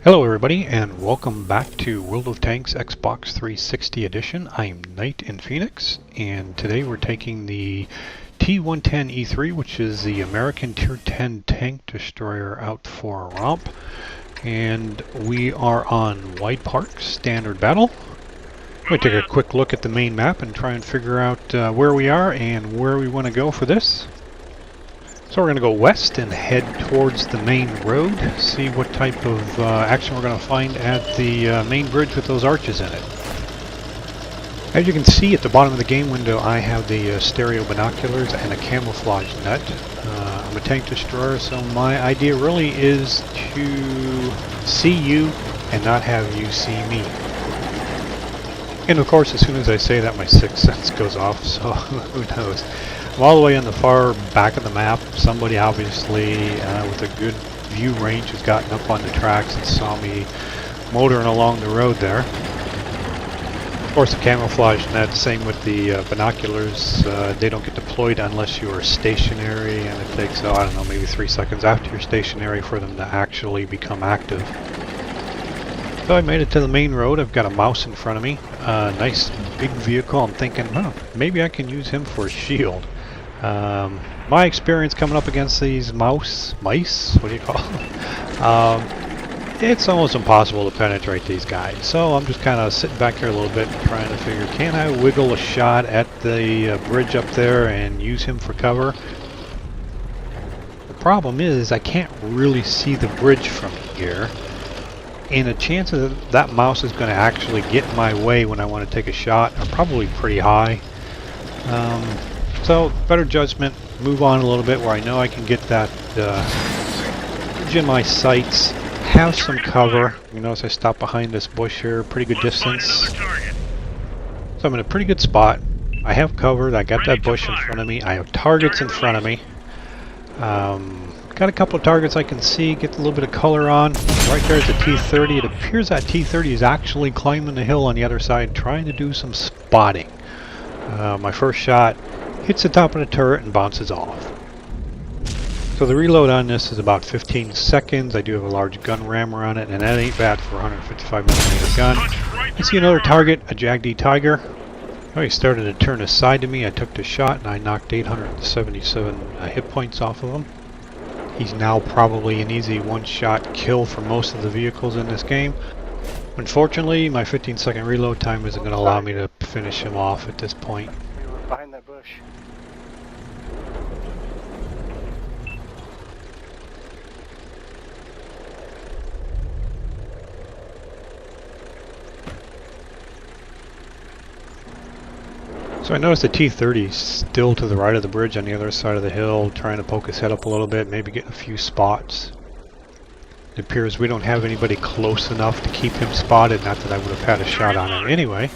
Hello everybody and welcome back to World of Tanks Xbox 360 edition. I'm Knight in Phoenix and today we're taking the T110E3, which is the American Tier 10 tank destroyer, out for a romp. And we are on White Park Standard Battle. I'm going to take a quick look at the main map and try and figure out where we are and where we want to go for this. So we're going to go west and head towards the main road, see what type of action we're going to find at the main bridge with those arches in it. As you can see at the bottom of the game window, I have the stereo binoculars and a camouflage net. I'm a tank destroyer, so my idea really is to see you and not have you see me. And of course, as soon as I say that, my sixth sense goes off, so who knows. I'm all the way on the far back of the map. Somebody obviously with a good view range has gotten up on the tracks and saw me motoring along the road there. Of course, the camouflage net, same with the binoculars, they don't get deployed unless you are stationary, and it takes, I don't know, maybe 3 seconds after you're stationary for them to actually become active. So I made it to the main road. I've got a mouse in front of me. Nice big vehicle. I'm thinking, maybe I can use him for a shield. My experience coming up against these mice, what do you call them? It's almost impossible to penetrate these guys. So I'm just kind of sitting back here a little bit and trying to figure, can I wiggle a shot at the bridge up there and use him for cover? The problem is I can't really see the bridge from here. And the chances that mouse is going to actually get in my way when I want to take a shot are probably pretty high. So, better judgment, move on a little bit where I know I can get that bridge in my sights, have some cover. You notice I stopped behind this bush here, pretty good distance. So I'm in a pretty good spot. I have covered, I got that bush in front of me, I have targets in front of me. Got a couple of targets I can see, get a little bit of color on. Right there is a T-30. It appears that T-30 is actually climbing the hill on the other side, trying to do some spotting. My first shot hits the top of the turret and bounces off. So the reload on this is about 15 seconds. I do have a large gun rammer on it, and that ain't bad for a 155mm gun. I see another target, a JAG-D Tiger. Oh, he started to turn aside to me. I took the shot and I knocked 877 hit points off of him. He's now probably an easy one-shot kill for most of the vehicles in this game. Unfortunately, my 15-second reload time isn't going to allow me to finish him off at this point. We were behind that bush. So I noticed the T-30 still to the right of the bridge on the other side of the hill, trying to poke his head up a little bit, maybe get a few spots. It appears we don't have anybody close enough to keep him spotted, not that I would have had a shot on him anyway.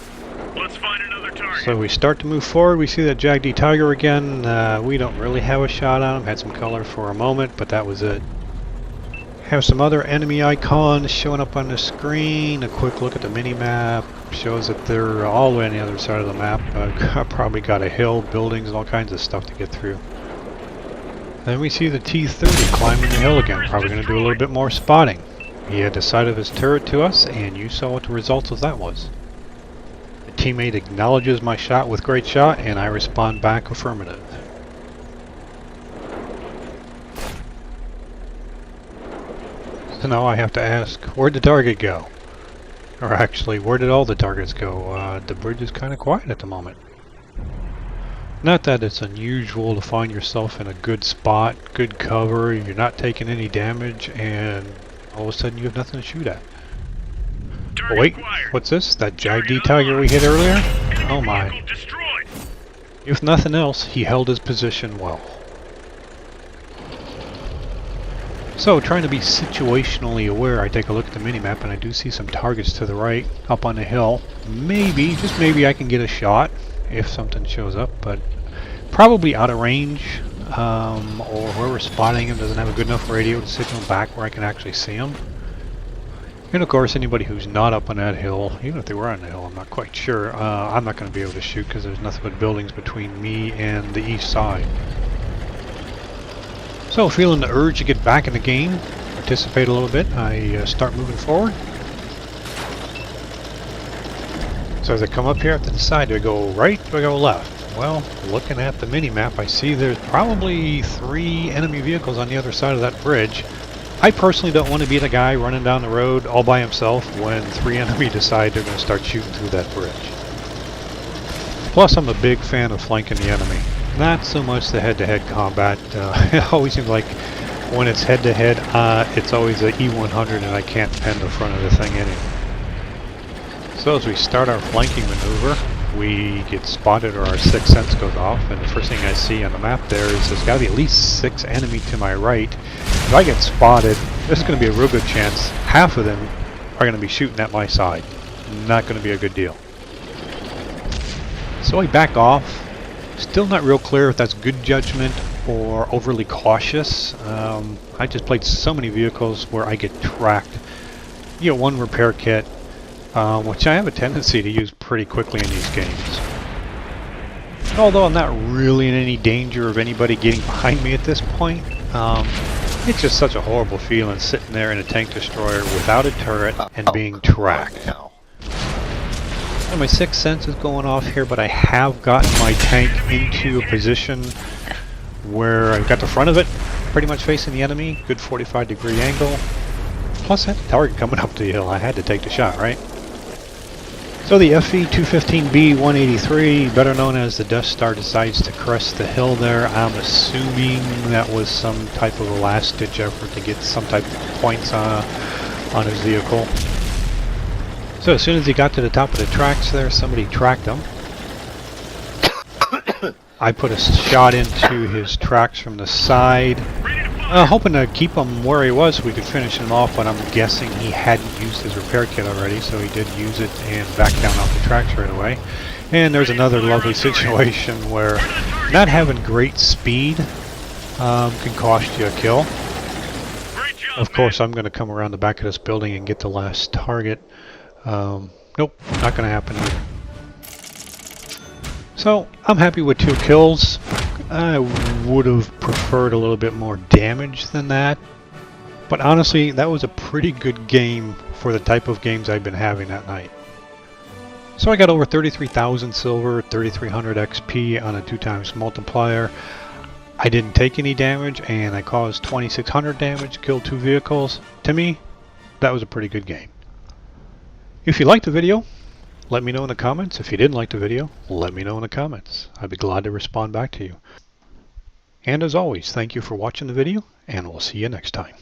Let's find another target. So we start to move forward, we see that JAG-D Tiger again. We don't really have a shot on him, had some color for a moment, but that was it. Have some other enemy icons showing up on the screen. A quick look at the mini-map shows that they're all the way on the other side of the map. I've probably got a hill, buildings, and all kinds of stuff to get through. Then we see the T-30 climbing the hill again, probably going to do a little bit more spotting. He had the side of his turret to us, and you saw what the result of that was. The teammate acknowledges my shot with great shot, and I respond back affirmative. So now I have to ask, where'd the target go? Or actually, where did all the targets go? The bridge is kind of quiet at the moment. Not that it's unusual to find yourself in a good spot, good cover, you're not taking any damage, and all of a sudden you have nothing to shoot at. Oh wait, what's this? That JAG-D Tiger we hit earlier? Oh my. If nothing else, he held his position well. So, trying to be situationally aware, I take a look at the minimap and I do see some targets to the right, up on the hill. Maybe, just maybe I can get a shot if something shows up, but probably out of range, or whoever's spotting him doesn't have a good enough radio to signal back where I can actually see him. And of course, anybody who's not up on that hill, even if they were on the hill, I'm not quite sure, I'm not going to be able to shoot because there's nothing but buildings between me and the east side. So, feeling the urge to get back in the game, anticipate a little bit, I start moving forward. So as I come up here, I have to decide, do I go right, do I go left? Well, looking at the mini-map, I see there's probably 3 enemy vehicles on the other side of that bridge. I personally don't want to be the guy running down the road all by himself when 3 enemy decide they're going to start shooting through that bridge. Plus, I'm a big fan of flanking the enemy. Not so much the head-to-head combat. It always seems like when it's head-to-head, it's always an E100 and I can't pen the front of the thing anyway. So as we start our flanking maneuver, we get spotted, or our sixth sense goes off, and the first thing I see on the map there is there's got to be at least 6 enemy to my right. If I get spotted, there's going to be a real good chance half of them are going to be shooting at my side. Not going to be a good deal. So I back off. Still not real clear if that's good judgment or overly cautious. I just played so many vehicles where I get tracked. You get 1 repair kit, which I have a tendency to use pretty quickly in these games. Although I'm not really in any danger of anybody getting behind me at this point, it's just such a horrible feeling sitting there in a tank destroyer without a turret and being tracked. And my sixth sense is going off here, but I have gotten my tank into a position where I've got the front of it pretty much facing the enemy, good 45-degree angle. Plus I had the target coming up the hill. I had to take the shot, right? So the FE-215B-183, better known as the Death Star, decides to crest the hill there. I'm assuming that was some type of a last-ditch effort to get some type of points on his vehicle. So as soon as he got to the top of the tracks there, somebody tracked him. I put a shot into his tracks from the side, hoping to keep him where he was so we could finish him off, but I'm guessing he hadn't used his repair kit already, so he did use it and back down off the tracks right away. And there's another lovely situation where not having great speed can cost you a kill. Of course, I'm going to come around the back of this building and get the last target. Nope, not going to happen either. So, I'm happy with 2 kills. I would have preferred a little bit more damage than that. But honestly, that was a pretty good game for the type of games I've been having that night. So I got over 33,000 silver, 3,300 XP on a 2x multiplier. I didn't take any damage, and I caused 2,600 damage, killed 2 vehicles. To me, that was a pretty good game. If you liked the video, let me know in the comments. If you didn't like the video, let me know in the comments. I'd be glad to respond back to you. And as always, thank you for watching the video, and we'll see you next time.